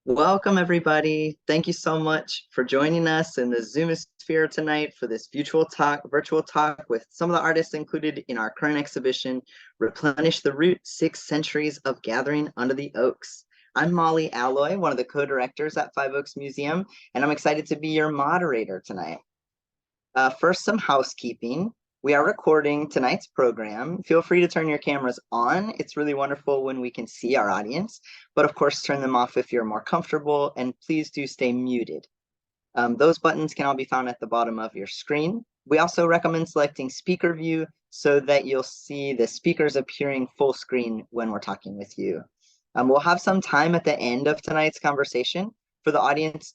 Welcome, everybody. Thank you so much for joining us in the Zoomosphere tonight for this virtual talk with some of the artists included in our current exhibition, Replenish the Root, 6 Centuries of Gathering Under the Oaks. I'm Molly Alloy, one of the co-directors at Five Oaks Museum, and I'm excited to be your moderator tonight. First, some housekeeping. We are recording tonight's program. Feel free to turn your cameras on. It's really wonderful when we can see our audience, but of course, turn them off if you're more comfortable, and please do stay muted. Those buttons can all be found at the bottom of your screen. We also recommend selecting speaker view so that you'll see the speakers appearing full screen when we're talking with you. We'll have some time at the end of tonight's conversation for the audience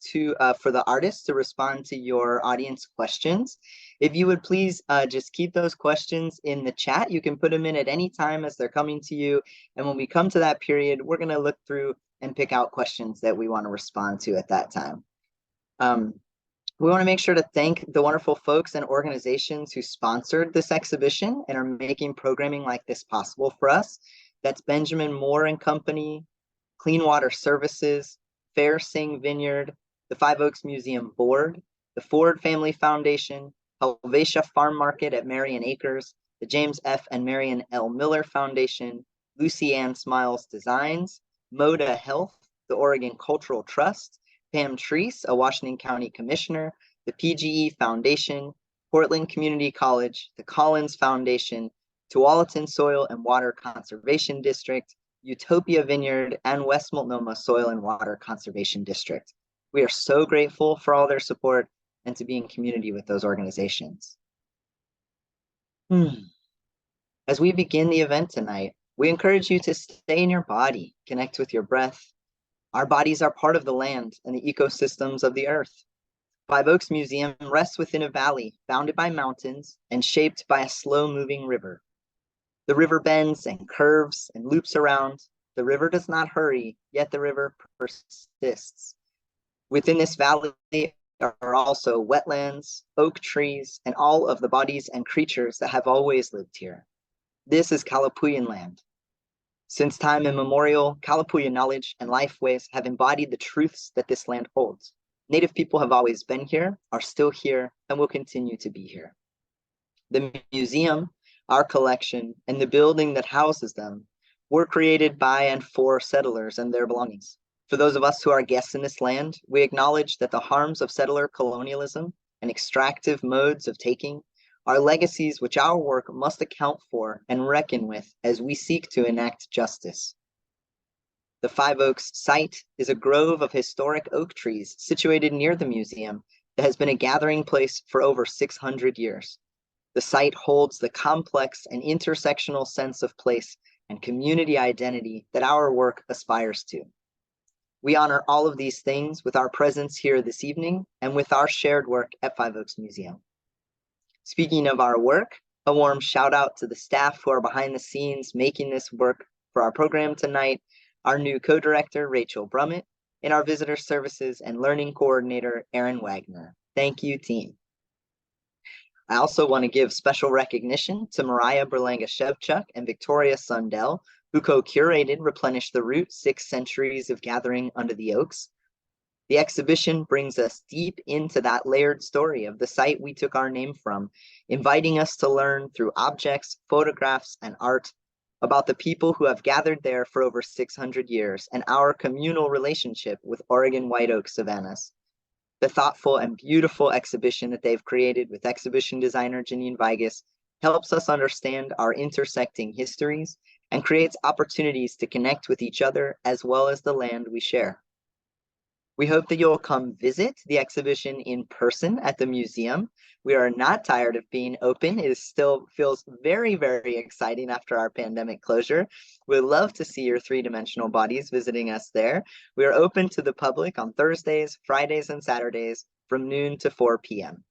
for the artists to respond to your audience questions. If you would please just keep those questions in the chat. You can put them in at any time as they're coming to you. And when we come to that period, we're going to look through and pick out questions that we want to respond to at that time. We want to make sure to thank the wonderful folks and organizations who sponsored this exhibition and are making programming like this possible for us. That's Benjamin Moore and Company, Clean Water Services, Fair Sing Vineyard, the Five Oaks Museum Board, the Ford Family Foundation, Helvetia Farm Market at Marion Acres, the James F. and Marion L. Miller Foundation, Lucy Ann Smiles Designs, Moda Health, the Oregon Cultural Trust, Pam Treese, a Washington County Commissioner, the PGE Foundation, Portland Community College, the Collins Foundation, Tualatin Soil and Water Conservation District, Utopia Vineyard, and West Multnomah Soil and Water Conservation District. We are so grateful for all their support and to be in community with those organizations. As we begin the event tonight, we encourage you to stay in your body, connect with your breath. Our bodies are part of the land and the ecosystems of the earth. Five Oaks Museum rests within a valley bounded by mountains and shaped by a slow-moving river. The river bends and curves and loops around. The river does not hurry, yet the river persists. Within this valley are also wetlands, oak trees, and all of the bodies and creatures that have always lived here. This is Kalapuyan land. Since time immemorial, Kalapuyan knowledge and lifeways have embodied the truths that this land holds. Native people have always been here, are still here, and will continue to be here. The museum, our collection, and the building that houses them were created by and for settlers and their belongings. For those of us who are guests in this land, we acknowledge that the harms of settler colonialism and extractive modes of taking are legacies which our work must account for and reckon with as we seek to enact justice. The Five Oaks site is a grove of historic oak trees situated near the museum that has been a gathering place for over 600 years. The site holds the complex and intersectional sense of place and community identity that our work aspires to. We honor all of these things with our presence here this evening and with our shared work at Five Oaks Museum. Speaking of our work, a warm shout out to the staff who are behind the scenes making this work for our program tonight, our new co-director, Rachel Brummett, and our visitor services and learning coordinator, Aaron Wagner. Thank you, team. I also want to give special recognition to Mariah Berlanga-Shevchuk and Victoria Sundell, who co-curated Replenish the Root, 6 Centuries of Gathering Under the Oaks. The exhibition brings us deep into that layered story of the site we took our name from, inviting us to learn through objects, photographs, and art about the people who have gathered there for over 600 years and our communal relationship with Oregon white oak savannas. The thoughtful and beautiful exhibition that they've created with exhibition designer Janine Vigas helps us understand our intersecting histories and creates opportunities to connect with each other as well as the land we share. We hope that you'll come visit the exhibition in person at the museum. We are not tired of being open. It still feels very, very exciting after our pandemic closure. We'd love to see your 3-dimensional bodies visiting us there. We are open to the public on Thursdays, Fridays, and Saturdays from noon to 4 p.m.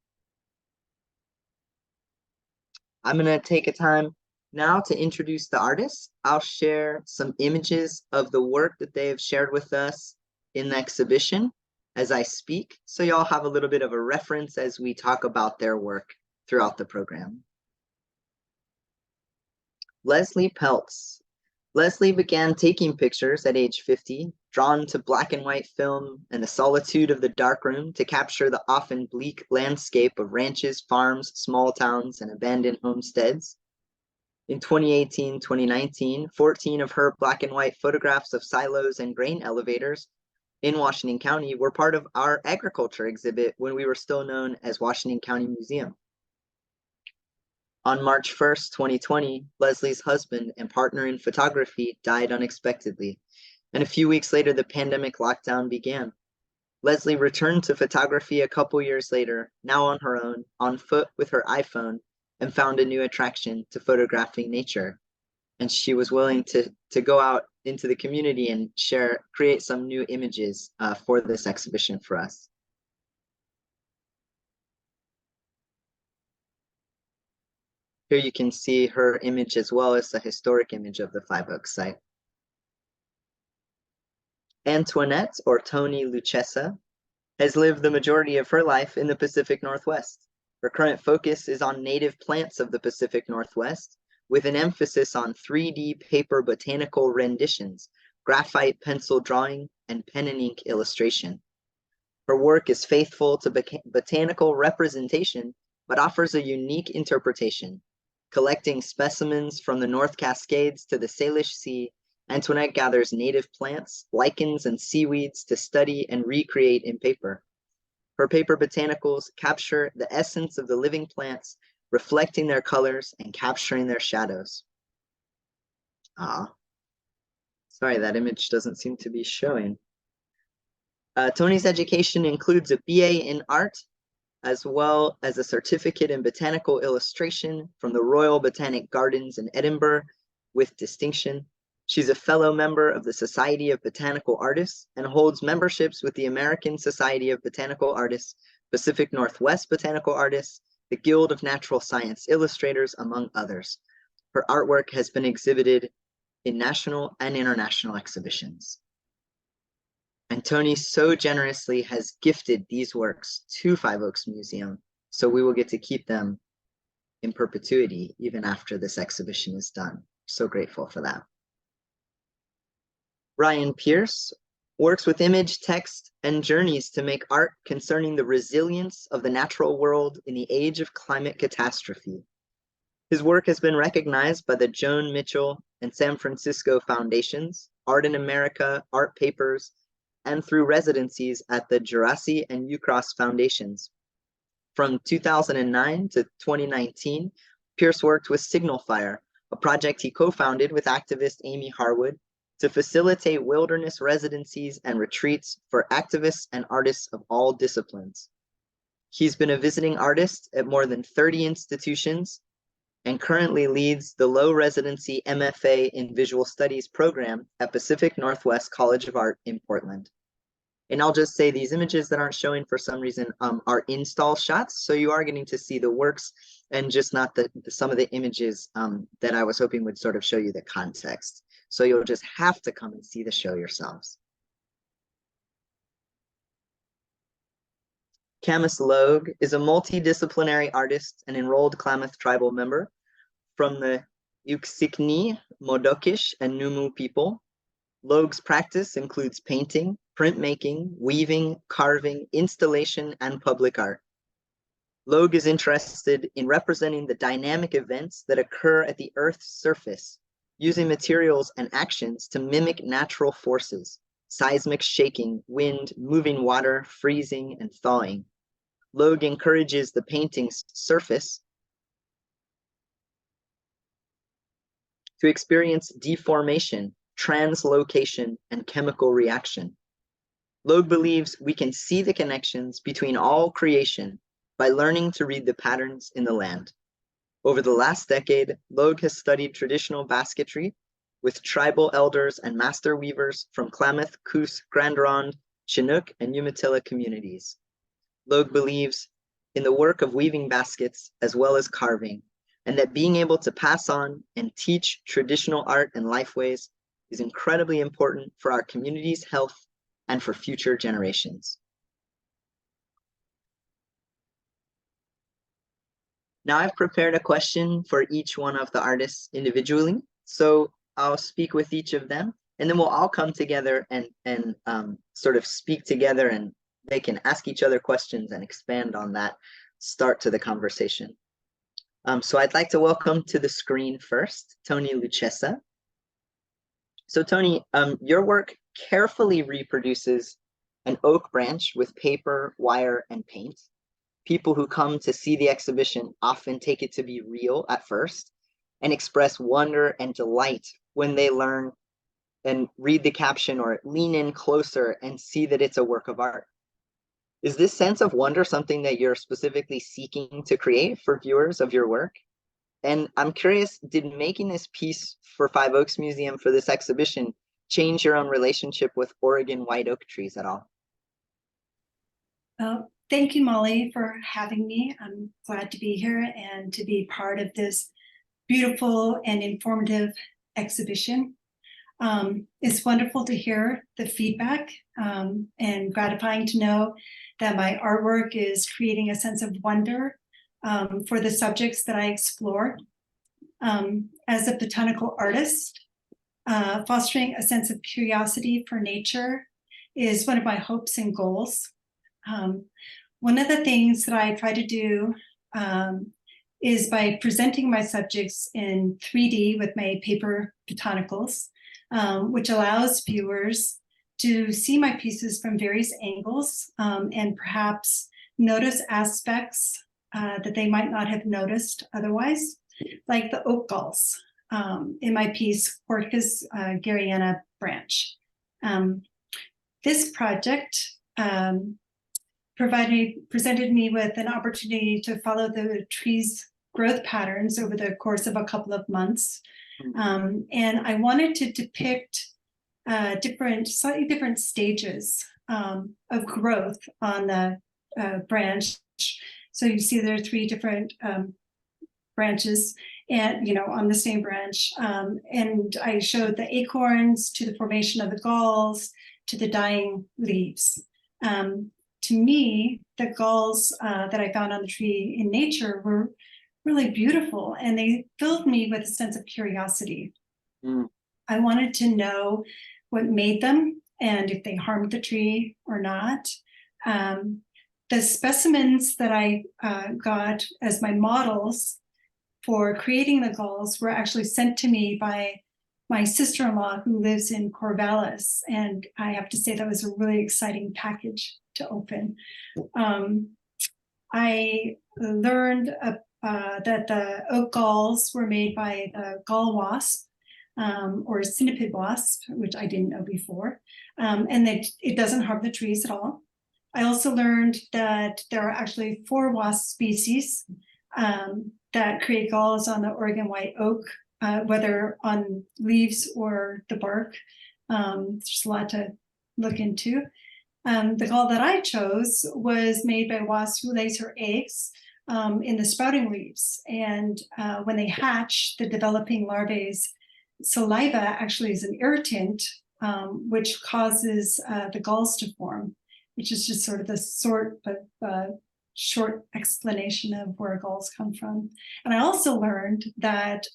I'm going to take a time now to introduce the artists. I'll share some images of the work that they have shared with us in the exhibition as I speak, so y'all have a little bit of a reference as we talk about their work throughout the program. Leslie Peltz. Leslie began taking pictures at age 50, drawn to black and white film and the solitude of the darkroom to capture the often bleak landscape of ranches, farms, small towns, and abandoned homesteads. In 2018-2019, 14 of her black and white photographs of silos and grain elevators in Washington County were part of our agriculture exhibit when we were still known as Washington County Museum. On March 1st, 2020, Leslie's husband and partner in photography died unexpectedly, and a few weeks later, the pandemic lockdown began. Leslie returned to photography a couple years later, now on her own, on foot with her iPhone, and found a new attraction to photographing nature. And she was willing to go out into the community and create some new images for this exhibition for us. Here you can see her image as well as the historic image of the Five Oaks site. Antoinette, or Toni Luchessa, has lived the majority of her life in the Pacific Northwest. Her current focus is on native plants of the Pacific Northwest, with an emphasis on 3D paper botanical renditions, graphite pencil drawing, and pen and ink illustration. Her work is faithful to botanical representation, but offers a unique interpretation. Collecting specimens from the North Cascades to the Salish Sea, Antoinette gathers native plants, lichens, and seaweeds to study and recreate in paper. Her paper botanicals capture the essence of the living plants, reflecting their colors and capturing their shadows. Sorry, that image doesn't seem to be showing. Toni's education includes a BA in art, as well as a certificate in botanical illustration from the Royal Botanic Gardens in Edinburgh with distinction. She's a fellow member of the Society of Botanical Artists and holds memberships with the American Society of Botanical Artists, Pacific Northwest Botanical Artists, the Guild of Natural Science Illustrators, among others. Her artwork has been exhibited in national and international exhibitions. And Toni so generously has gifted these works to Five Oaks Museum, so we will get to keep them in perpetuity even after this exhibition is done. So grateful for that. Ryan Pierce works with image, text, and journeys to make art concerning the resilience of the natural world in the age of climate catastrophe. His work has been recognized by the Joan Mitchell and San Francisco Foundations, Art in America, Art Papers, and through residencies at the Jurassic and Ucross Foundations. From 2009 to 2019, Pierce worked with Signal Fire, a project he co-founded with activist Amy Harwood to facilitate wilderness residencies and retreats for activists and artists of all disciplines. He's been a visiting artist at more than 30 institutions and currently leads the low residency MFA in Visual Studies program at Pacific Northwest College of Art in Portland. And I'll just say these images that aren't showing for some reason are install shots. So you are getting to see the works and just not some of the images that I was hoping would sort of show you the context. So you'll just have to come and see the show yourselves. Camas Logue is a multidisciplinary artist and enrolled Klamath tribal member from the Uksikni, Modokish, and Numu people. Logue's practice includes painting, printmaking, weaving, carving, installation, and public art. Logue is interested in representing the dynamic events that occur at the Earth's surface, using materials and actions to mimic natural forces, seismic shaking, wind, moving water, freezing, and thawing. Logue encourages the painting's surface to experience deformation, translocation, and chemical reaction. Logue believes we can see the connections between all creation by learning to read the patterns in the land. Over the last decade, Logue has studied traditional basketry with tribal elders and master weavers from Klamath, Coos, Grand Ronde, Chinook, and Umatilla communities. Logue believes in the work of weaving baskets as well as carving, and that being able to pass on and teach traditional art and lifeways is incredibly important for our community's health and for future generations. Now I've prepared a question for each one of the artists individually. So I'll speak with each of them, and then we'll all come together and sort of speak together, and they can ask each other questions and expand on that start to the conversation. So I'd like to welcome to the screen first, Toni Luchessa. So Toni, your work carefully reproduces an oak branch with paper, wire, and paint. People who come to see the exhibition often take it to be real at first and express wonder and delight when they learn and read the caption or lean in closer and see that it's a work of art. Is this sense of wonder something that you're specifically seeking to create for viewers of your work? And I'm curious, did making this piece for Five Oaks Museum for this exhibition change your own relationship with Oregon white oak trees at all? Thank you, Molly, for having me. I'm glad to be here and to be part of this beautiful and informative exhibition. It's wonderful to hear the feedback and gratifying to know that my artwork is creating a sense of wonder for the subjects that I explore. As a botanical artist, fostering a sense of curiosity for nature is one of my hopes and goals. One of the things that I try to do is by presenting my subjects in 3D with my paper botanicals, which allows viewers to see my pieces from various angles and perhaps notice aspects that they might not have noticed otherwise, like the oak galls in my piece, Quercus garryana branch. This project presented me with an opportunity to follow the tree's growth patterns over the course of a couple of months. And I wanted to depict slightly different stages of growth on the branch. So you see there are 3 different branches and, on the same branch. And I showed the acorns to the formation of the galls to the dying leaves. To me, the galls that I found on the tree in nature were really beautiful, and they filled me with a sense of curiosity. I wanted to know what made them and if they harmed the tree or not. The specimens that I got as my models for creating the galls were actually sent to me by my sister-in-law who lives in Corvallis, and I have to say that was a really exciting package to open. I learned that the oak galls were made by the gall wasp or centipede wasp, which I didn't know before, and that it doesn't harm the trees at all. I also learned that there are actually 4 wasp species that create galls on the Oregon white oak, whether on leaves or the bark. There's a lot to look into. The gall that I chose was made by wasps who lays her eggs in the sprouting leaves. And when they hatch, the developing larvae's saliva actually is an irritant, which causes the galls to form, which is just sort of the short explanation of where galls come from. And I also learned that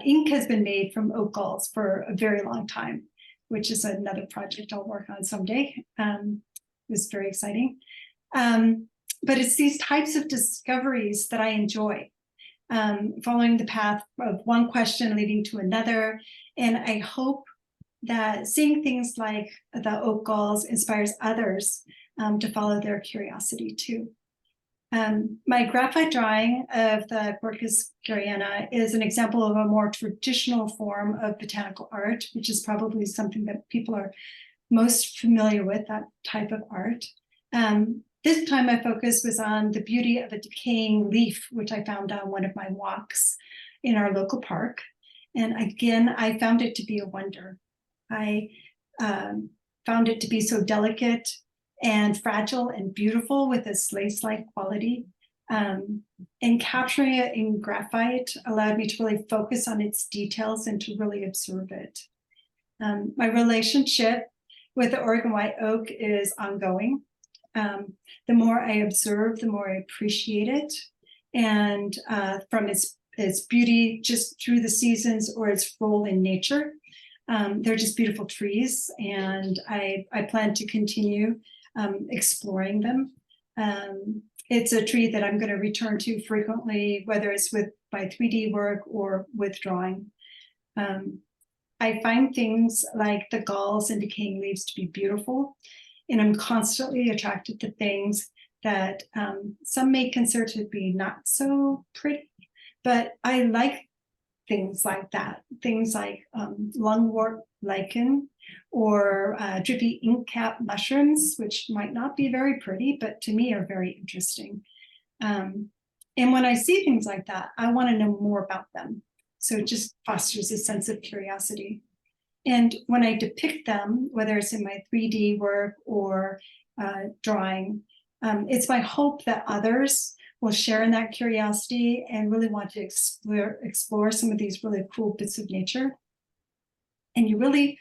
ink has been made from oak galls for a very long time, which is another project I'll work on someday. It was very exciting. But it's these types of discoveries that I enjoy, following the path of one question leading to another. And I hope that seeing things like the oak galls inspires others to follow their curiosity too. My graphite drawing of the Quercus garryana is an example of a more traditional form of botanical art, which is probably something that people are most familiar with, that type of art. This time my focus was on the beauty of a decaying leaf, which I found on one of my walks in our local park. And again, I found it to be a wonder. I found it to be so delicate and fragile and beautiful with a lace-like quality. And capturing it in graphite allowed me to really focus on its details and to really observe it. My relationship with the Oregon white oak is ongoing. The more I observe, the more I appreciate it. And from its its beauty just through the seasons or its role in nature. They're just beautiful trees, and I plan to continue exploring them. It's a tree that I'm going to return to frequently, whether it's with my 3D work or with drawing. I find things like the galls and decaying leaves to be beautiful, and I'm constantly attracted to things that some may consider to be not so pretty, but I like things like that. Things like lungwort lichen or drippy ink cap mushrooms, which might not be very pretty, but to me are very interesting. And when I see things like that, I want to know more about them. So it just fosters a sense of curiosity. And when I depict them, whether it's in my 3D work or drawing, it's my hope that others will share in that curiosity and really want to explore some of these really cool bits of nature. And you really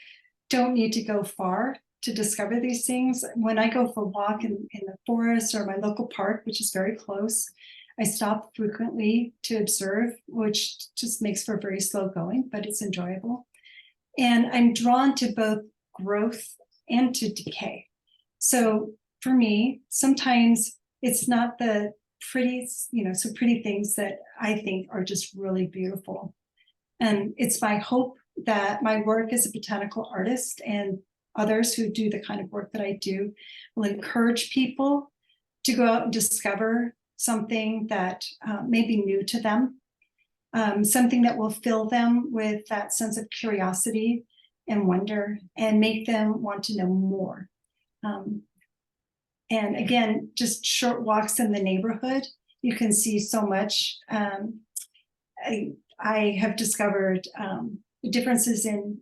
don't need to go far to discover these things. When I go for a walk in the forest or my local park, which is very close, I stop frequently to observe, which just makes for very slow going, but it's enjoyable. And I'm drawn to both growth and to decay. So for me, sometimes it's not the pretty, so pretty things that I think are just really beautiful. And it's my hope that my work as a botanical artist and others who do the kind of work that I do will encourage people to go out and discover something that may be new to them, something that will fill them with that sense of curiosity and wonder and make them want to know more. And again, just short walks in the neighborhood, you can see so much. I have discovered differences in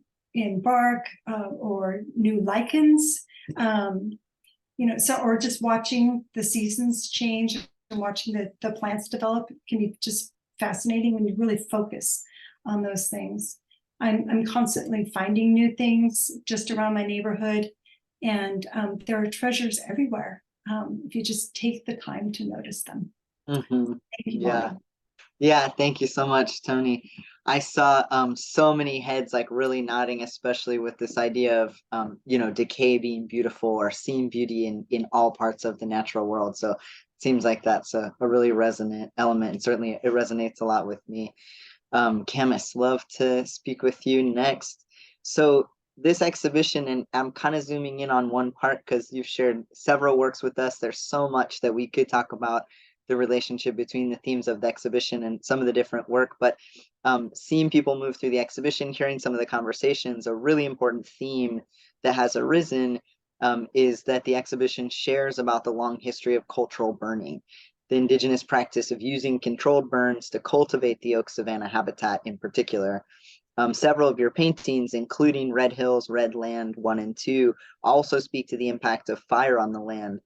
bark or new lichens, or just watching the seasons change and watching the plants develop can be just fascinating when you really focus on those things. I'm constantly finding new things just around my neighborhood, and there are treasures everywhere if you just take the time to notice them. Mm-hmm. Yeah. Yeah, thank you so much, Toni. I saw so many heads like really nodding, especially with this idea of decay being beautiful or seeing beauty in all parts of the natural world. So it seems like that's a really resonant element, and certainly it resonates a lot with me. Camas, love to speak with you next. So this exhibition, and I'm kind of zooming in on one part because you've shared several works with us. There's so much that we could talk about the relationship between the themes of the exhibition and some of the different work, but seeing people move through the exhibition, hearing some of the conversations, a really important theme that has arisen is that the exhibition shares about the long history of cultural burning, the indigenous practice of using controlled burns to cultivate the oak savanna habitat in particular. Several of your paintings, including Red Hills, Red Land 1 and 2, also speak to the impact of fire on the land.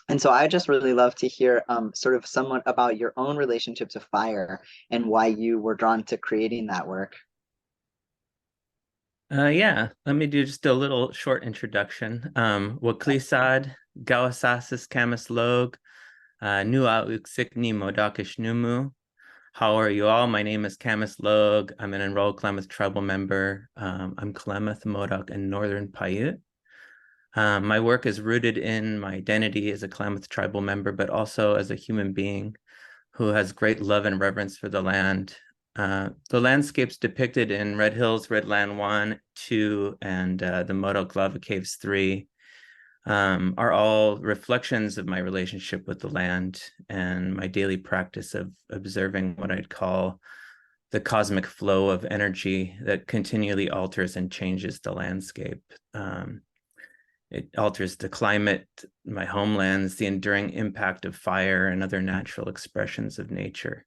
And so I just really love to hear sort of somewhat about your own relationship to fire and why you were drawn to creating that work. Yeah, let me do just a little short introduction. Waklisad, Gawasasis Camas Logue, Nua Uksikni Modakish Numu. How are you all? My name is Camas Logue. I'm an enrolled Klamath tribal member. I'm Klamath, Modoc, and Northern Paiute. My work is rooted in my identity as a Klamath tribal member, but also as a human being who has great love and reverence for the land. The landscapes depicted in Red Hills, Red Land 1, 2, and the Modoc Lava Caves 3 are all reflections of my relationship with the land and my daily practice of observing what I'd call the cosmic flow of energy that continually alters and changes the landscape. It alters the climate, my homelands, the enduring impact of fire and other natural expressions of nature.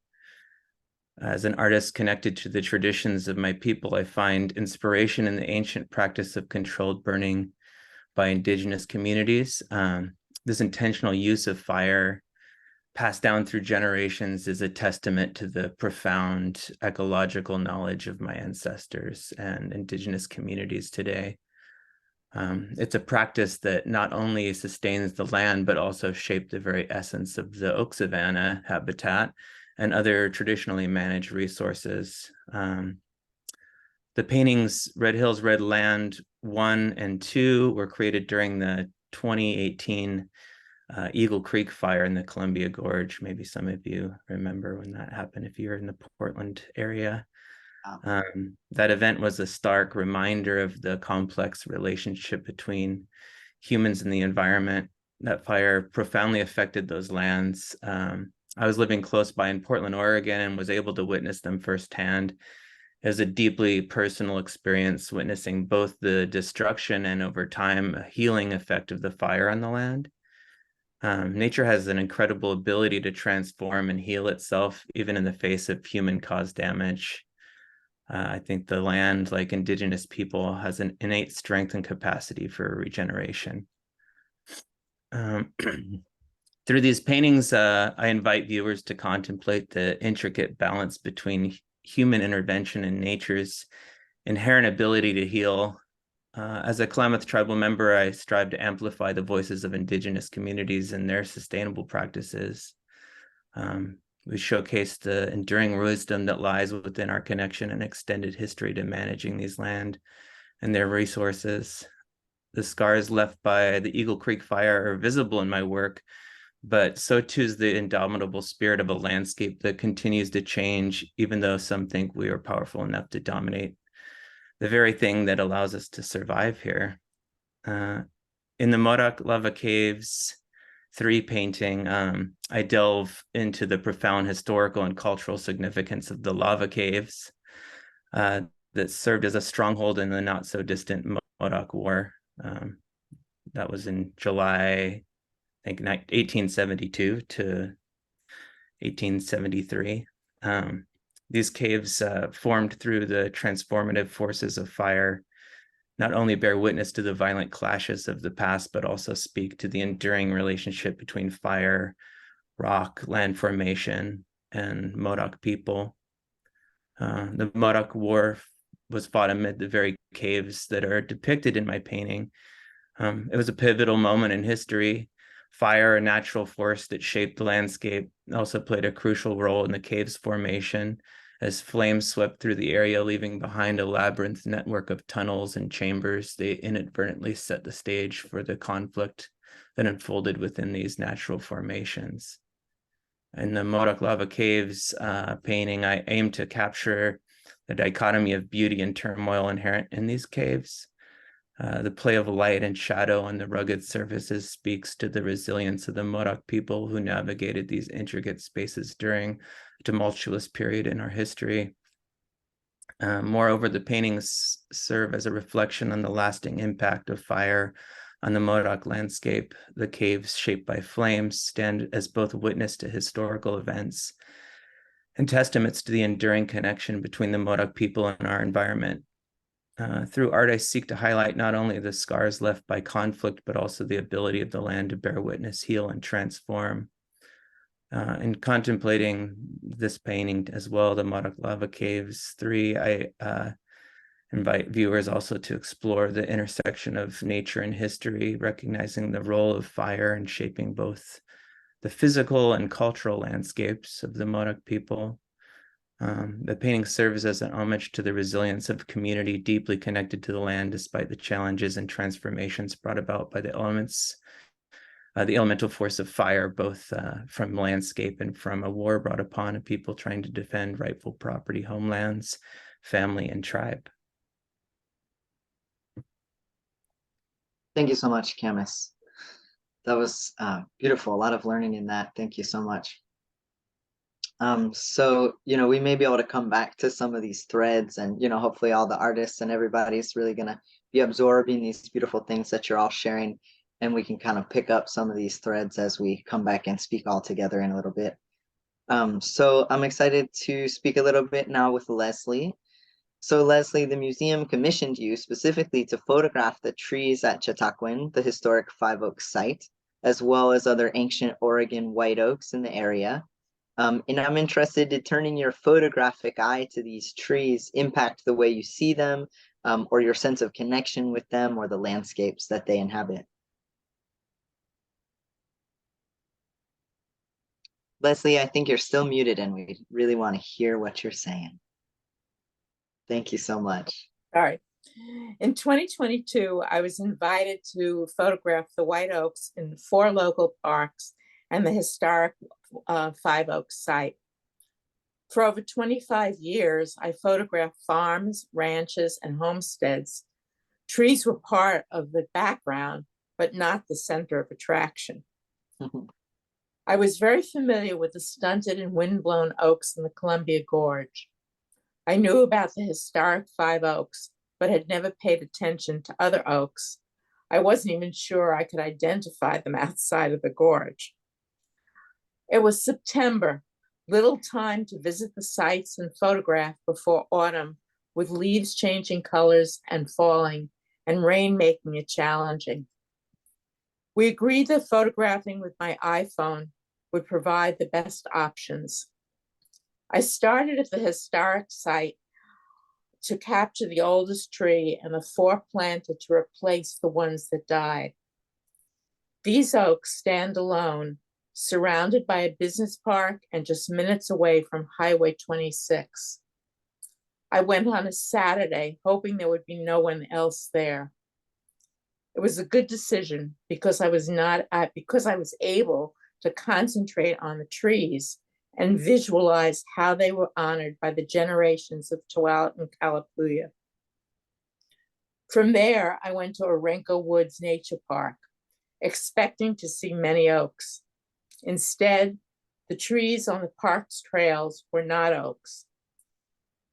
As an artist connected to the traditions of my people, I find inspiration in the ancient practice of controlled burning by indigenous communities. This intentional use of fire passed down through generations is a testament to the profound ecological knowledge of my ancestors and indigenous communities today. It's a practice that not only sustains the land, but also shaped the very essence of the oak savanna habitat and other traditionally managed resources. The paintings Red Hills, Red Land 1 and 2 were created during the 2018 Eagle Creek fire in the Columbia Gorge. Maybe some of you remember when that happened if you're in the Portland area. That event was a stark reminder of the complex relationship between humans and the environment. That fire profoundly affected those lands. I was living close by in Portland, Oregon, and was able to witness them firsthand. It was a deeply personal experience, witnessing both the destruction and, over time, a healing effect of the fire on the land. Nature has an incredible ability to transform and heal itself, even in the face of human-caused damage. I think the land, like indigenous people, has an innate strength and capacity for regeneration. Through these paintings, I invite viewers to contemplate the intricate balance between human intervention and nature's inherent ability to heal. As a Klamath tribal member, I strive to amplify the voices of indigenous communities and their sustainable practices. We showcase the enduring wisdom that lies within our connection and extended history to managing these land and their resources. The scars left by the Eagle Creek fire are visible in my work, but so too is the indomitable spirit of a landscape that continues to change, even though some think we are powerful enough to dominate the very thing that allows us to survive here. In the Modoc Lava Caves 3 painting, I delve into the profound historical and cultural significance of the lava caves that served as a stronghold in the not so distant Modoc War. That was in July, I think, 1872 to 1873. These caves, formed through the transformative forces of fire, not only bear witness to the violent clashes of the past, but also speak to the enduring relationship between fire, rock, land formation, and Modoc people. The Modoc War was fought amid the very caves that are depicted in my painting. It was a pivotal moment in history. Fire, a natural force that shaped the landscape, also played a crucial role in the caves formation, as flames swept through the area, leaving behind a labyrinth network of tunnels and chambers. They inadvertently set the stage for the conflict that unfolded within these natural formations. In the Modoc Lava Caves painting, I aim to capture the dichotomy of beauty and turmoil inherent in these caves. The play of light and shadow on the rugged surfaces speaks to the resilience of the Modoc people who navigated these intricate spaces during a tumultuous period in our history. Moreover, the paintings serve as a reflection on the lasting impact of fire on the Modoc landscape. The caves shaped by flames stand as both witness to historical events and testaments to the enduring connection between the Modoc people and our environment. Through art, I seek to highlight not only the scars left by conflict, but also the ability of the land to bear witness, heal, and transform. In contemplating this painting as well, the Modoc Lava Caves 3, I invite viewers also to explore the intersection of nature and history, recognizing the role of fire in shaping both the physical and cultural landscapes of the Modoc people. The painting serves as an homage to the resilience of a community deeply connected to the land despite the challenges and transformations brought about by the elements, the elemental force of fire, both from landscape and from a war brought upon a people trying to defend rightful property, homelands, family, and tribe. Thank you so much, Camas. That was beautiful. A lot of learning in that. Thank you so much. So, we may be able to come back to some of these threads and, hopefully all the artists and everybody's really going to be absorbing these beautiful things that you're all sharing. And we can kind of pick up some of these threads as we come back and speak all together in a little bit. So I'm excited to speak a little bit now with Leslie. So Leslie, the museum commissioned you specifically to photograph the trees at Chautauquan, the historic Five Oaks site, as well as other ancient Oregon white oaks in the area. And I'm interested, did turning your photographic eye to these trees impact the way you see them, or your sense of connection with them or the landscapes that they inhabit? Leslie, I think you're still muted and we really want to hear what you're saying. Thank you so much. All right. In 2022, I was invited to photograph the white oaks in 4 local parks and the historic 5 Oaks site. For over 25 years, I photographed farms, ranches, and homesteads. Trees were part of the background, but not the center of attraction. I was very familiar with the stunted and windblown oaks in the Columbia Gorge. I knew about the historic 5 Oaks, but had never paid attention to other oaks. I wasn't even sure I could identify them outside of the gorge. It was September, little time to visit the sites and photograph before autumn, with leaves changing colors and falling, and rain making it challenging. We agreed that photographing with my iPhone would provide the best options. I started at the historic site to capture the oldest tree and the 4 planted to replace the ones that died. These oaks stand alone, surrounded by a business park and just minutes away from Highway 26. I went on a Saturday, hoping there would be no one else there. It was a good decision because I was able to concentrate on the trees and visualize how they were honored by the generations of Tualatin and Kalapuyan. From there, I went to Orenco Woods Nature Park, expecting to see many oaks. Instead, the trees on the park's trails were not oaks.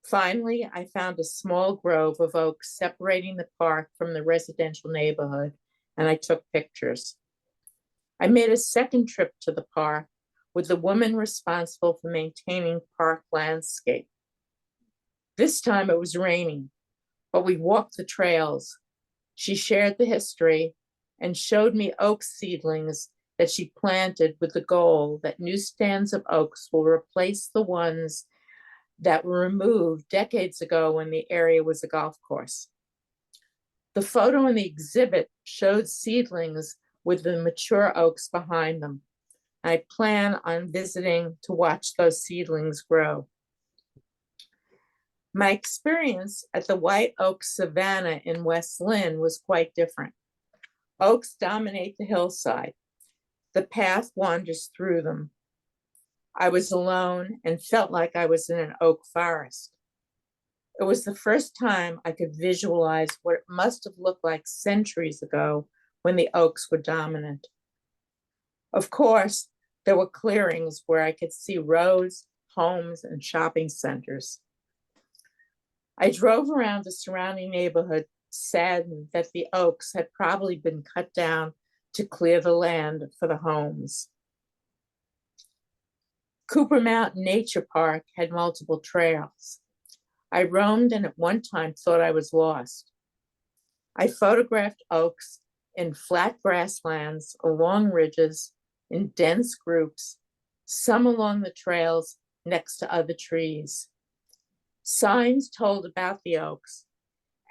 Finally, I found a small grove of oaks separating the park from the residential neighborhood, and I took pictures. I made a second trip to the park with the woman responsible for maintaining park landscape. This time it was raining, but we walked the trails. She shared the history and showed me oak seedlings that she planted with the goal that new stands of oaks will replace the ones that were removed decades ago when the area was a golf course. The photo in the exhibit showed seedlings with the mature oaks behind them. I plan on visiting to watch those seedlings grow. My experience at the White Oak Savanna in West Lynn was quite different. Oaks dominate the hillside. The path wanders through them. I was alone and felt like I was in an oak forest. It was the first time I could visualize what it must have looked like centuries ago when the oaks were dominant. Of course, there were clearings where I could see roads, homes, and shopping centers. I drove around the surrounding neighborhood, saddened that the oaks had probably been cut down to clear the land for the homes. Cooper Mountain Nature Park had multiple trails. I roamed and at one time thought I was lost. I photographed oaks in flat grasslands, along ridges, in dense groups, some along the trails next to other trees. Signs told about the oaks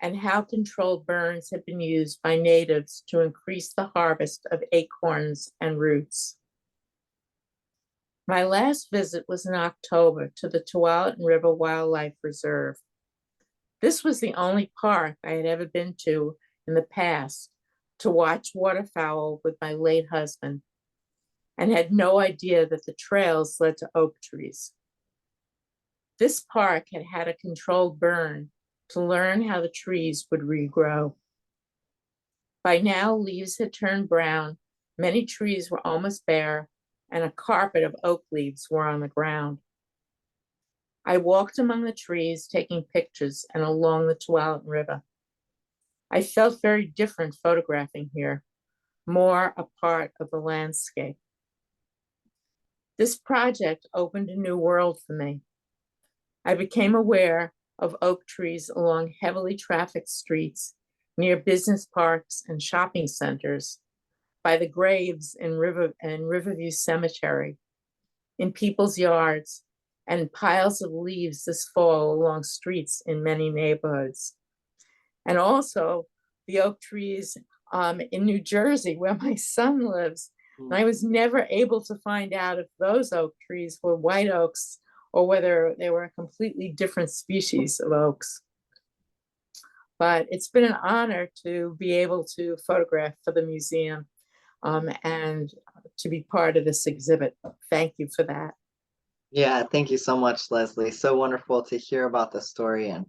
and how controlled burns had been used by natives to increase the harvest of acorns and roots. My last visit was in October to the Tualatin River Wildlife Reserve. This was the only park I had ever been to in the past to watch waterfowl with my late husband, and had no idea that the trails led to oak trees. This park had had a controlled burn to learn how the trees would regrow. By now, leaves had turned brown, many trees were almost bare, and a carpet of oak leaves were on the ground. I walked among the trees, taking pictures and along the Tualatin River. I felt very different photographing here, more a part of the landscape. This project opened a new world for me. I became aware of oak trees along heavily trafficked streets, near business parks and shopping centers, by the graves in Riverview Cemetery, in people's yards, and piles of leaves this fall along streets in many neighborhoods. And also the oak trees in New Jersey, where my son lives, And I was never able to find out if those oak trees were white oaks or whether they were a completely different species of oaks. But it's been an honor to be able to photograph for the museum and to be part of this exhibit. Thank you for that. Yeah, thank you so much, Leslie. So wonderful to hear about the story. And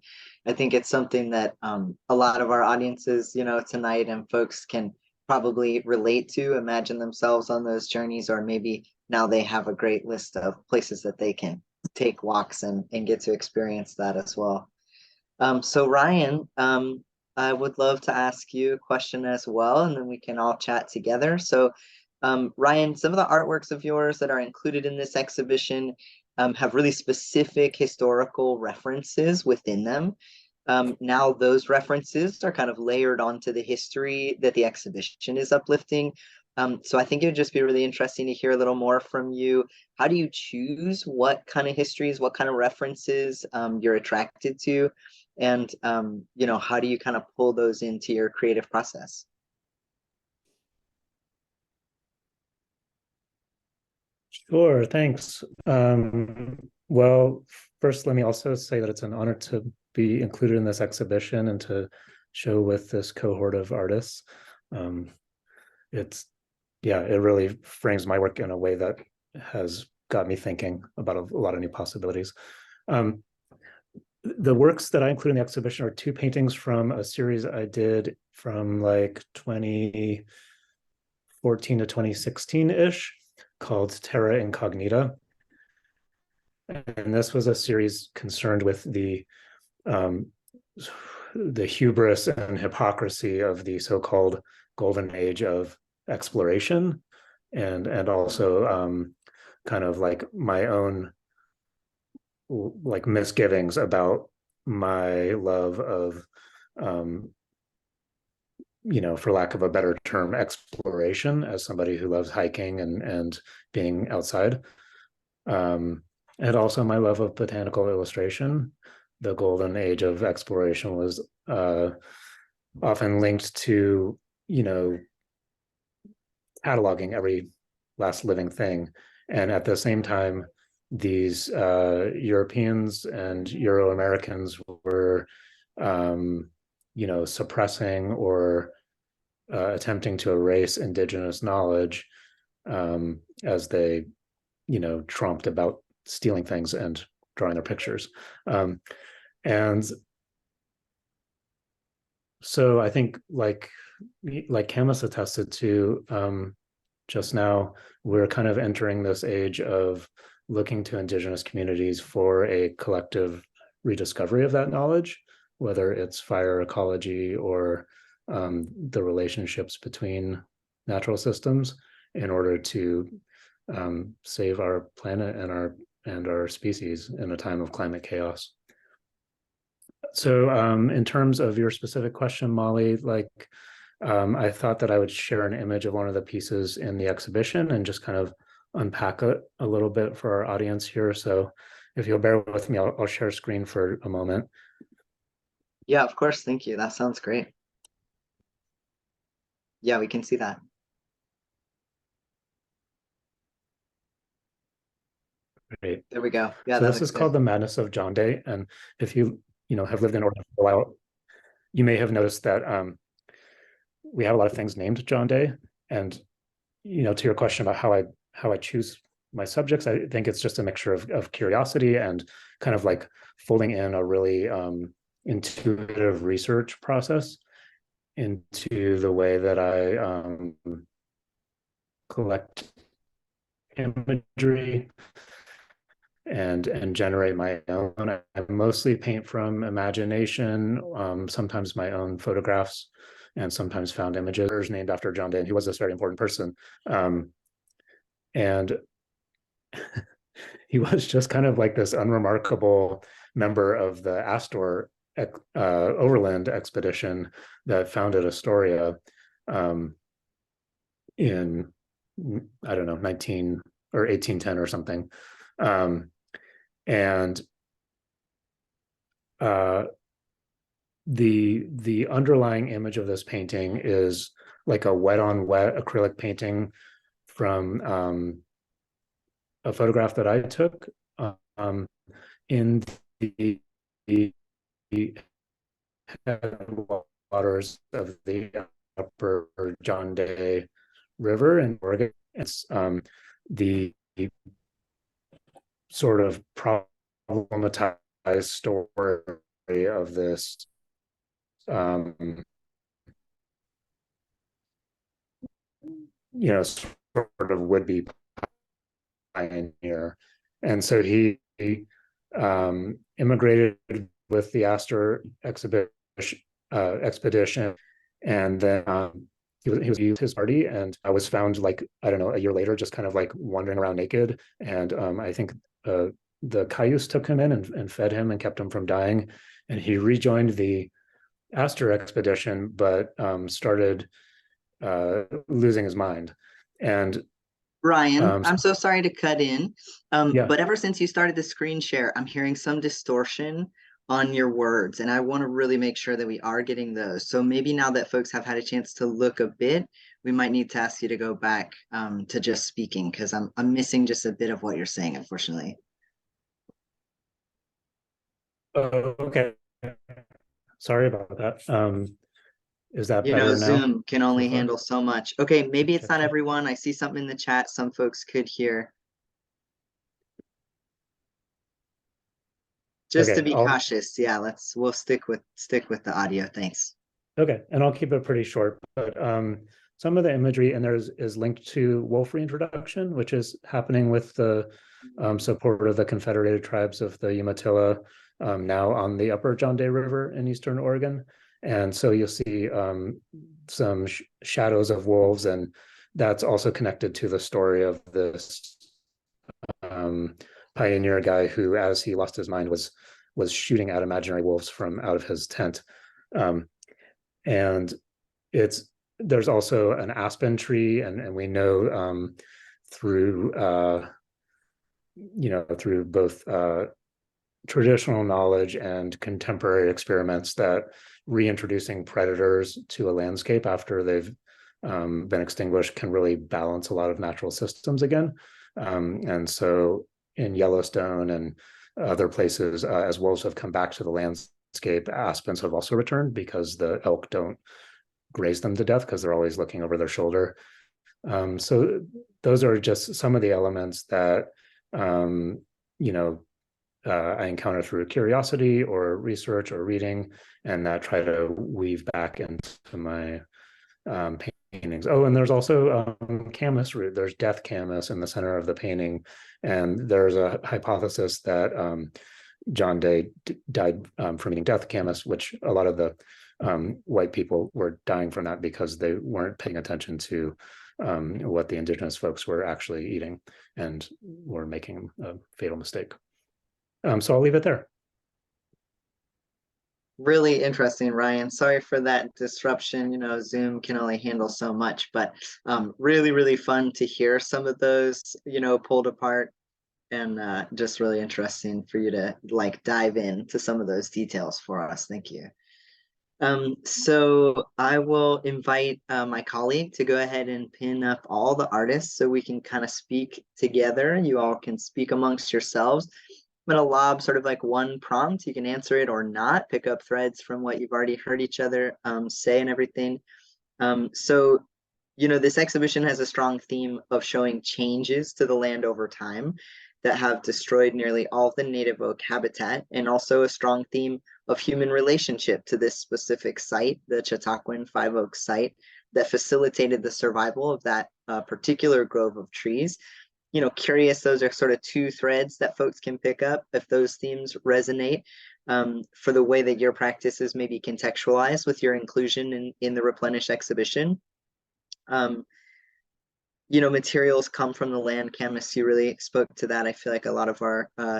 I think it's something that a lot of our audiences, tonight and folks can probably relate to, imagine themselves on those journeys, or maybe now they have a great list of places that they can take walks and get to experience that as well. So Ryan, I would love to ask you a question as well, and then we can all chat together. So Ryan, some of the artworks of yours that are included in this exhibition have really specific historical references within them. Now those references are kind of layered onto the history that the exhibition is uplifting. So I think it would just be really interesting to hear a little more from you. How do you choose what kind of histories, what kind of references you're attracted to? And how do you kind of pull those into your creative process? Sure, thanks. Well, first, let me also say that it's an honor to be included in this exhibition and to show with this cohort of artists. It really frames my work in a way that has got me thinking about a lot of new possibilities. The works that I include in the exhibition are two paintings from a series I did from like 2014 to 2016-ish called Terra Incognita. And this was a series concerned with the hubris and hypocrisy of the so-called golden age of exploration, and also kind of like my own like misgivings about my love of for lack of a better term, exploration, as somebody who loves hiking and being outside, and also my love of botanical illustration. The golden age of exploration was often linked to cataloging every last living thing, and at the same time these Europeans and Euro-Americans were suppressing or attempting to erase indigenous knowledge as they trumped about stealing things and drawing their pictures. And so I think like Camas attested to just now, we're kind of entering this age of looking to indigenous communities for a collective rediscovery of that knowledge, whether it's fire ecology or the relationships between natural systems, in order to save our planet and our species in a time of climate chaos. So in terms of your specific question, Molly, I thought that I would share an image of one of the pieces in the exhibition and just kind of unpack it a little bit for our audience here. So if you'll bear with me, I'll share screen for a moment. Yeah, of course. Thank you. That sounds great. Yeah, we can see that. Great. There we go. Yeah, so this is called The Madness of John Day. And if you have lived in Oregon for a while, you may have noticed that we have a lot of things named John Day. And to your question about how I choose my subjects, I think it's just a mixture of curiosity and kind of like folding in a really intuitive research process into the way that I collect imagery and generate my own. I mostly paint from imagination, sometimes my own photographs, and sometimes found images named after John Day. And he was this very important person. And he was just kind of like this unremarkable member of the Astor overland expedition that founded Astoria in, I don't know, 1810 or something. And the underlying image of this painting is like a wet on wet acrylic painting from a photograph that I took in the headwaters of the upper John Day River in Oregon. It's the sort of problematized story of this sort of would-be pioneer. And so he immigrated with the Astor expedition, and then he was his party, and I was found, like, I don't know, a year later, just kind of like wandering around naked. And I think the Cayuse took him in and fed him and kept him from dying. And he rejoined the Astor expedition, but started losing his mind. And Ryan, I'm so sorry to cut in, yeah. but ever since you started the screen share, I'm hearing some distortion on your words, and I want to really make sure that we are getting those. So maybe now that folks have had a chance to look a bit, we might need to ask you to go back to just speaking, because I'm missing just a bit of what you're saying, unfortunately. Okay. Sorry about that. Is that better now? Zoom can only so far? handle so much. Okay, maybe it's not Okay. everyone. I see something in the chat some folks could hear. Just to be cautious, yeah, we'll stick with the audio. Thanks. Okay, and I'll keep it pretty short, but some of the imagery in there is linked to wolf reintroduction, which is happening with the support of the Confederated Tribes of the Umatilla, now on the upper John Day River in eastern Oregon. And so you'll see some shadows of wolves, and that's also connected to the story of this pioneer guy who, as he lost his mind, was shooting at imaginary wolves from out of his tent. And there's also an aspen tree, and we know through through both traditional knowledge and contemporary experiments that reintroducing predators to a landscape after they've been extinguished can really balance a lot of natural systems again. And so in Yellowstone and other places, as wolves have come back to the landscape, aspens have also returned because the elk don't graze them to death because they're always looking over their shoulder. So those are just some of the elements that I encounter through curiosity or research or reading, and that try to weave back into my paintings. Oh, and there's also Camas root. There's death camas in the center of the painting, and there's a hypothesis that John Day died from eating death camas, which a lot of the white people were dying from that because they weren't paying attention to what the indigenous folks were actually eating and were making a fatal mistake. So I'll leave it there. Really interesting, Ryan. Sorry for that disruption. Zoom can only handle so much, but really, really fun to hear some of those, pulled apart, and just really interesting for you to dive into some of those details for us. Thank you. So I will invite my colleague to go ahead and pin up all the artists so we can kind of speak together. You all can speak amongst yourselves. I'm going to lob sort of like one prompt. You can answer it or not, pick up threads from what you've already heard each other say and everything. So, this exhibition has a strong theme of showing changes to the land over time that have destroyed nearly all of the native oak habitat, and also a strong theme of human relationship to this specific site, the Chautauquan 5 Oak site, that facilitated the survival of that particular grove of trees. Curious, those are sort of two threads that folks can pick up if those themes resonate for the way that your practice is maybe contextualized with your inclusion in the Replenish exhibition. Materials come from the land. Camas, you really spoke to that. I feel like a lot of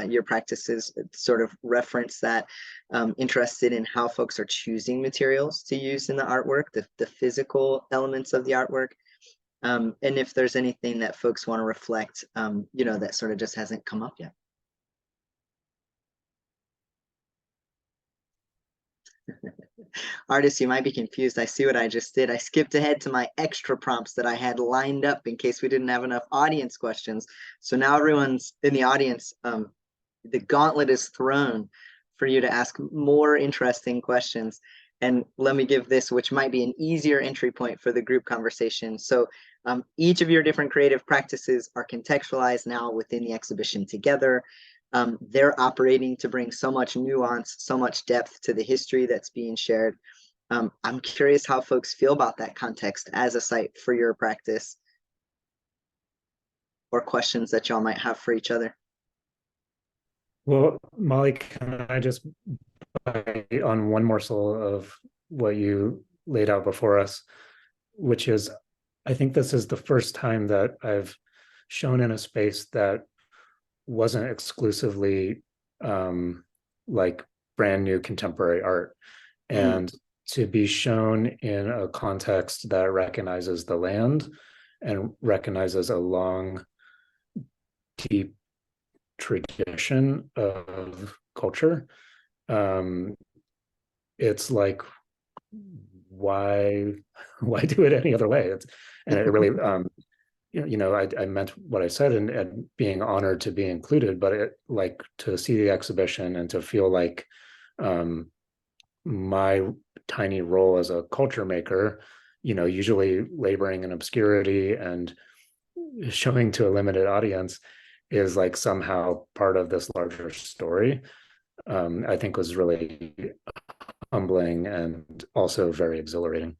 your practices sort of reference that, interested in how folks are choosing materials to use in the artwork, the physical elements of the artwork. And if there's anything that folks want to reflect, that sort of just hasn't come up yet. Artists, you might be confused. I see what I just did. I skipped ahead to my extra prompts that I had lined up in case we didn't have enough audience questions. So now everyone's in the audience. The gauntlet is thrown for you to ask more interesting questions. And let me give this, which might be an easier entry point for the group conversation. So each of your different creative practices are contextualized now within the exhibition together. They're operating to bring so much nuance, so much depth to the history that's being shared. I'm curious how folks feel about that context as a site for your practice, or questions that y'all might have for each other. Well, Molly, can I just bite on one morsel of what you laid out before us, which is, I think this is the first time that I've shown in a space that wasn't exclusively like brand new contemporary art, and to be shown in a context that recognizes the land and recognizes a long, deep tradition of culture. It's like, why do it any other way? And it really I meant what I said, and being honored to be included, but it, like, to see the exhibition and to feel like my tiny role as a culture maker, usually laboring in obscurity and showing to a limited audience, is like somehow part of this larger story. I think was really humbling and also very exhilarating.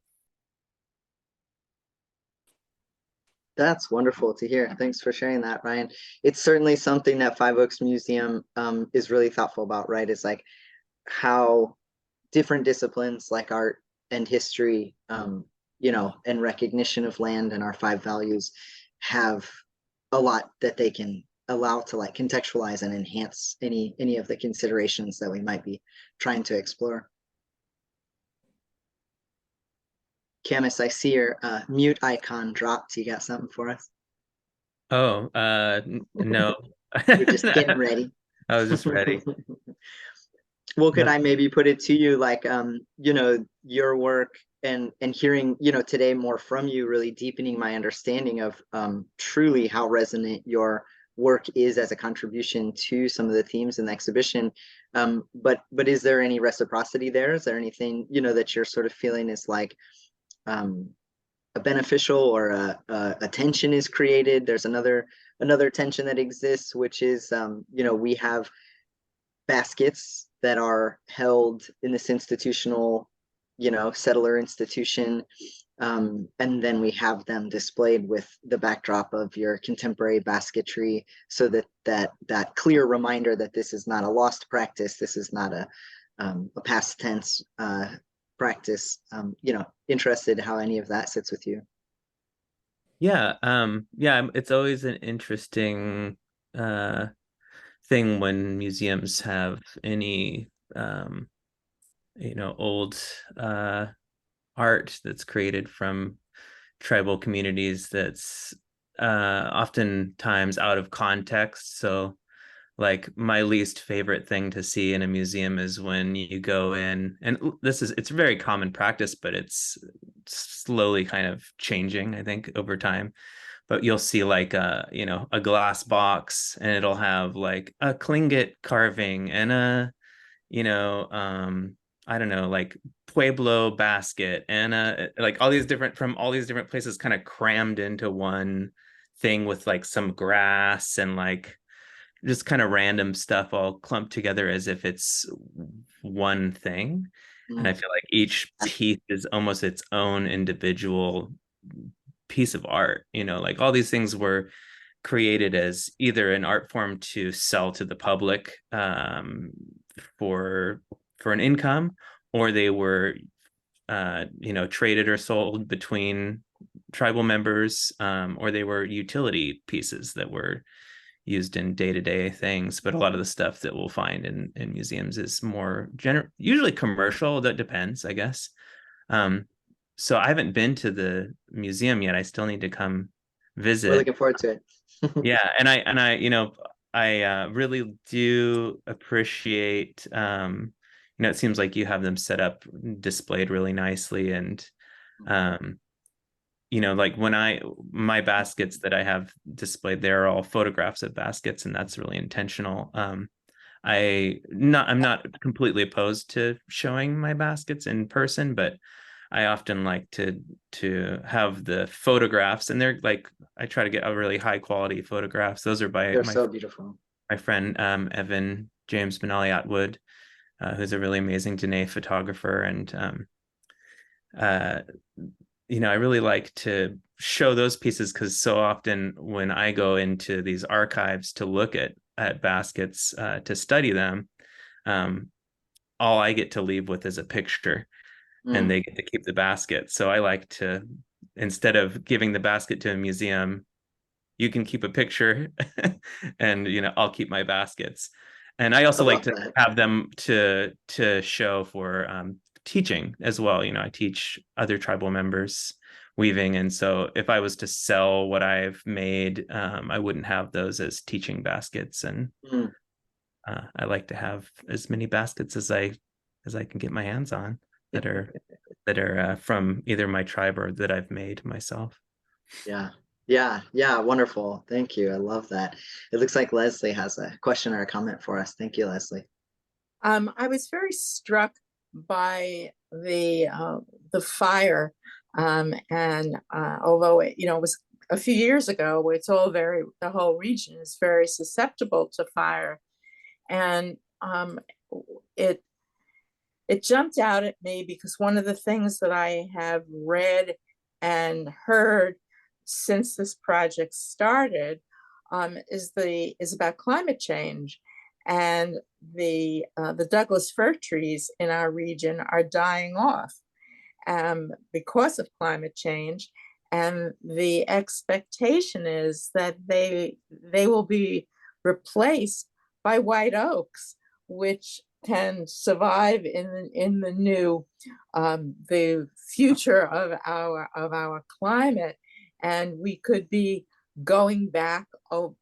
That's wonderful to hear. Thanks for sharing that, Ryan. It's certainly something that Five Oaks Museum is really thoughtful about, right? It's like how different disciplines like art and history, and recognition of land and our five values have a lot that they can allow to like contextualize and enhance any of the considerations that we might be trying to explore. Camas, I see your mute icon dropped. You got something for us? Oh, no. You're just getting ready. I was just ready. Well, could I maybe put it to you, like, your work and hearing, today more from you, really deepening my understanding of truly how resonant your work is as a contribution to some of the themes in the exhibition. But is there any reciprocity there? Is there anything, that you're sort of feeling is like a beneficial or a tension is created? There's another tension that exists, which is, we have baskets that are held in this institutional, settler institution. And then we have them displayed with the backdrop of your contemporary basketry, so that clear reminder that this is not a lost practice. This is not a past tense practice. Interested how any of that sits with you. Yeah. It's always an interesting thing when museums have any old art that's created from tribal communities that's oftentimes out of context. So like my least favorite thing to see in a museum is when you go in, and it's very common practice, but it's slowly kind of changing, I think, over time. But you'll see like a glass box, and it'll have like a Tlingit carving and a, I don't know, like Pueblo basket and like all these different places kind of crammed into one thing with like some grass and like just kind of random stuff all clumped together as if it's one thing. And I feel like each piece is almost its own individual piece of art. Like all these things were created as either an art form to sell to the public for an income, or they were traded or sold between tribal members, or they were utility pieces that were used in day-to-day things. But a lot of the stuff that we'll find in museums is more usually commercial. That depends, I guess. So I haven't been to the museum yet. I still need to come visit. We're looking forward to it. Yeah, and I really do appreciate it seems like you have them set up, displayed really nicely. And, like my baskets that I have displayed, they're all photographs of baskets, and that's really intentional. I'm not completely opposed to showing my baskets in person, but I often like to have the photographs, and they're like, I try to get a really high quality photographs. Those are by They're so beautiful. My friend Evan James Benally Atwood, who's a really amazing Dene photographer. And I really like to show those pieces, because so often when I go into these archives to look at baskets to study them, all I get to leave with is a picture, and they get to keep the basket. So I like to, instead of giving the basket to a museum, you can keep a picture and I'll keep my baskets. And I also like to have them to show for teaching as well. I teach other tribal members weaving, and so if I was to sell what I've made, I wouldn't have those as teaching baskets. And I like to have as many baskets as I can get my hands on that are from either my tribe or that I've made myself. Yeah, wonderful. Thank you. I love that. It looks like Leslie has a question or a comment for us. Thank you, Leslie. I was very struck by the fire, and although it was a few years ago, the whole region is very susceptible to fire, and it jumped out at me because one of the things that I have read and heard since this project started is about climate change, and the Douglas fir trees in our region are dying off because of climate change, and the expectation is that they will be replaced by white oaks, which can survive in the new the future of our climate. And we could be going back,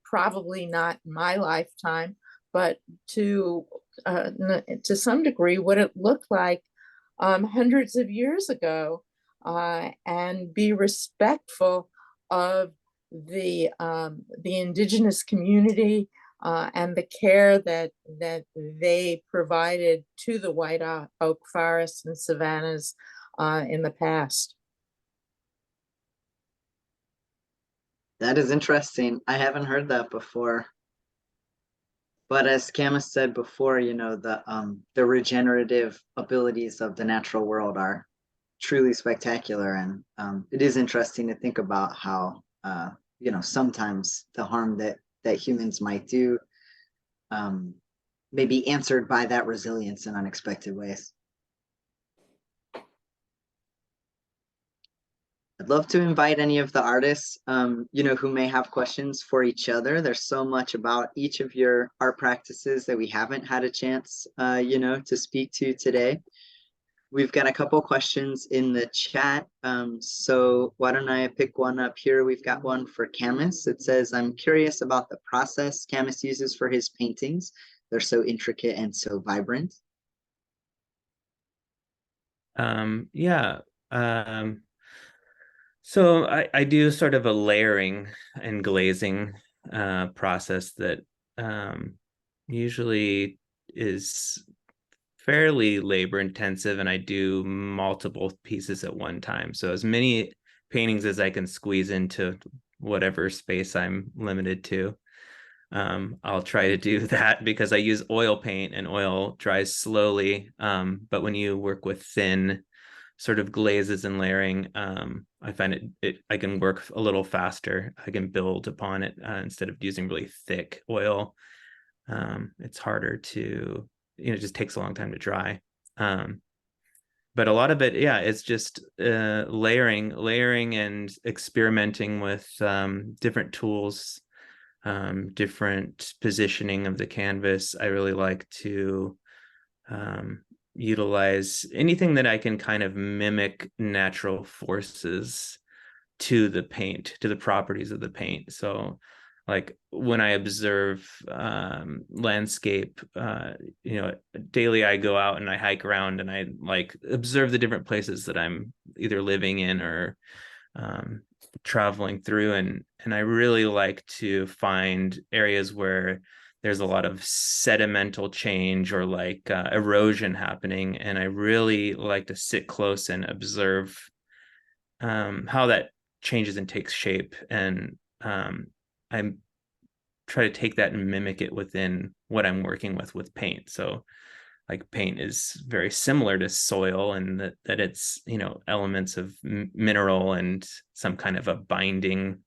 probably not in my lifetime, but to some degree what it looked like hundreds of years ago, and be respectful of the indigenous community and the care that they provided to the white oak forests and savannas in the past. That is interesting. I haven't heard that before. But as Camas said before, the regenerative abilities of the natural world are truly spectacular. And it is interesting to think about how, sometimes the harm that humans might do may be answered by that resilience in unexpected ways. I'd love to invite any of the artists, who may have questions for each other. There's so much about each of your art practices that we haven't had a chance, to speak to today. We've got a couple questions in the chat. So why don't I pick one up here? We've got one for Camas. It says, I'm curious about the process Camas uses for his paintings. They're so intricate and so vibrant. So I do sort of a layering and glazing process that usually is fairly labor intensive, and I do multiple pieces at one time. So as many paintings as I can squeeze into whatever space I'm limited to. I'll try to do that because I use oil paint, and oil dries slowly. But when you work with thin sort of glazes and layering, I find I can work a little faster. I can build upon it instead of using really thick oil. It's harder to, it just takes a long time to dry. But a lot of it, it's just layering and experimenting with different tools, different positioning of the canvas. I really like to utilize anything that I can kind of mimic natural forces to the paint, to the properties of the paint. So like when I observe landscape, daily I go out and I hike around and I like observe the different places that I'm either living in or traveling through, and I really like to find areas where there's a lot of sedimental change or like erosion happening, and I really like to sit close and observe how that changes and takes shape, and I try to take that and mimic it within what I'm working with paint. So like paint is very similar to soil, and that it's, elements of mineral and some kind of a binding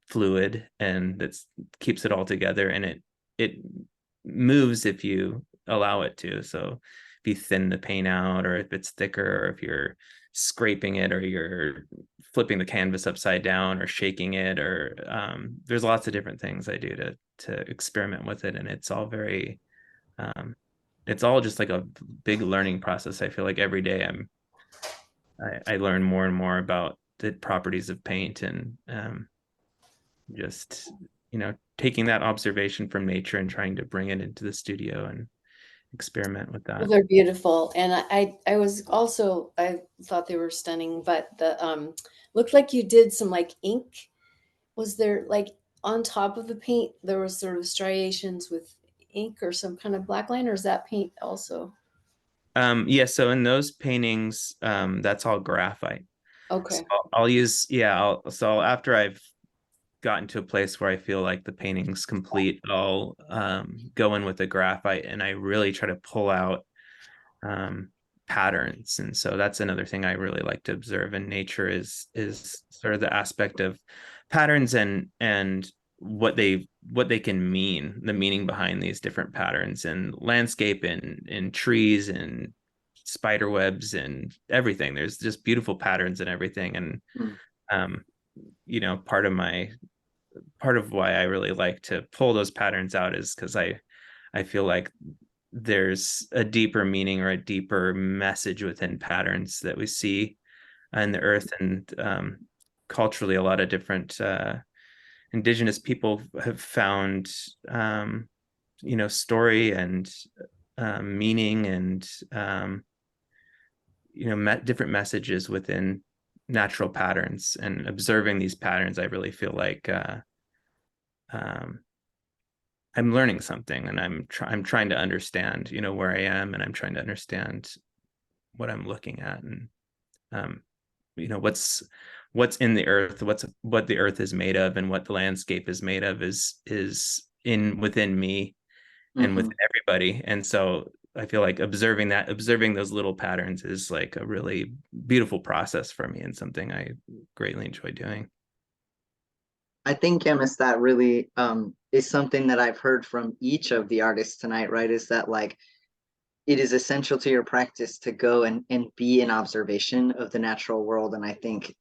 fluid, and that keeps it all together, and it moves if you allow it to. So if you thin the paint out, or if it's thicker, or if you're scraping it, or you're flipping the canvas upside down, or shaking it, or there's lots of different things I do to experiment with it, and it's all very it's all just like a big learning process. I feel like every day I learn more and more about the properties of paint, and just taking that observation from nature and trying to bring it into the studio and experiment with that. Well, they're beautiful, and I was also, I thought they were stunning, but the looked like you did some like ink. Was there like on top of the paint there was sort of striations with ink or some kind of black line, or is that paint also? Yeah, so in those paintings, that's all graphite. Okay. So I'll use, so after I've gotten to a place where I feel like the painting's complete, I'll go in with the graphite, and I really try to pull out patterns. And so that's another thing I really like to observe in nature is sort of the aspect of patterns and what they can mean, the meaning behind these different patterns in landscape and in trees and spider webs and everything. There's just beautiful patterns and everything. And part of why I really like to pull those patterns out is because I feel like there's a deeper meaning or a deeper message within patterns that we see in the earth. And culturally, a lot of different indigenous people have found story and meaning and different messages within natural patterns. And observing these patterns, I really feel like I'm learning something, and I'm trying to understand where I am, and I'm trying to understand what I'm looking at, and what's in the earth, what the earth is made of, and what the landscape is made of is within me and within everybody. And so I feel like observing those little patterns is like a really beautiful process for me, and something I greatly enjoy doing. I think, Camas, that really is something that I've heard from each of the artists tonight, right? Is that like it is essential to your practice to go and be in observation of the natural world. And I think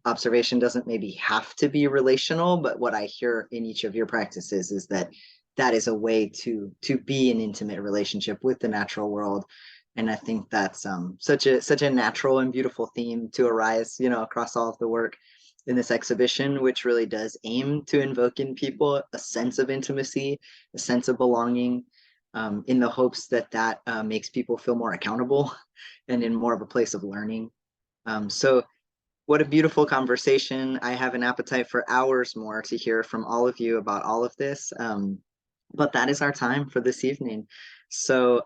observation doesn't maybe have to be relational, but what I hear in each of your practices is that is a way to be in intimate relationship with the natural world. And I think that's such a natural and beautiful theme to arise, across all of the work in this exhibition, which really does aim to invoke in people a sense of intimacy, a sense of belonging, in the hopes that makes people feel more accountable and in more of a place of learning. So what a beautiful conversation. I have an appetite for hours more to hear from all of you about all of this. But that is our time for this evening. So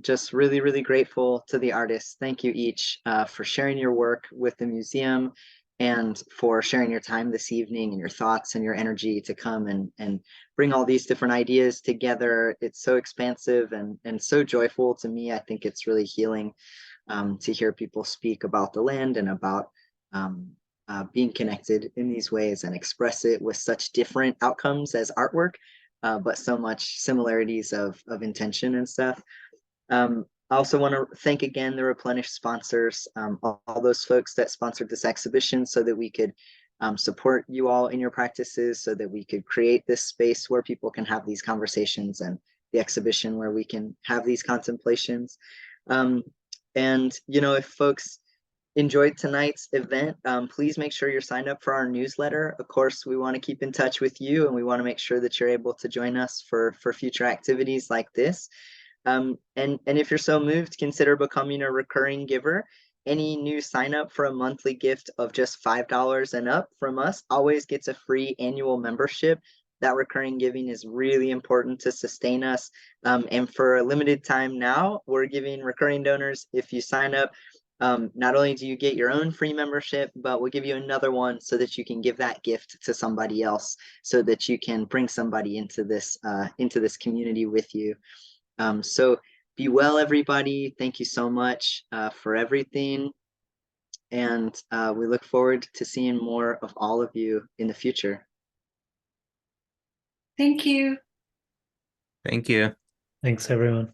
just really, really grateful to the artists. Thank you each for sharing your work with the museum, and for sharing your time this evening and your thoughts and your energy to come and bring all these different ideas together. It's so expansive and so joyful to me. I think it's really healing to hear people speak about the land and about being connected in these ways and express it with such different outcomes as artwork, but so much similarities of intention and stuff. I also want to thank again the Replenish sponsors, all those folks that sponsored this exhibition so that we could support you all in your practices, so that we could create this space where people can have these conversations, and the exhibition where we can have these contemplations. And if folks enjoyed tonight's event, please make sure you're signed up for our newsletter. Of course, we want to keep in touch with you, and we want to make sure that you're able to join us for future activities like this. And if you're so moved, consider becoming a recurring giver. Any new sign up for a monthly gift of just $5 and up from us always gets a free annual membership. That recurring giving is really important to sustain us. And for a limited time now, we're giving recurring donors, if you sign up, not only do you get your own free membership, but we'll give you another one so that you can give that gift to somebody else, so that you can bring somebody into this community with you. So be well, everybody. Thank you so much for everything. And we look forward to seeing more of all of you in the future. Thank you. Thank you. Thanks, everyone.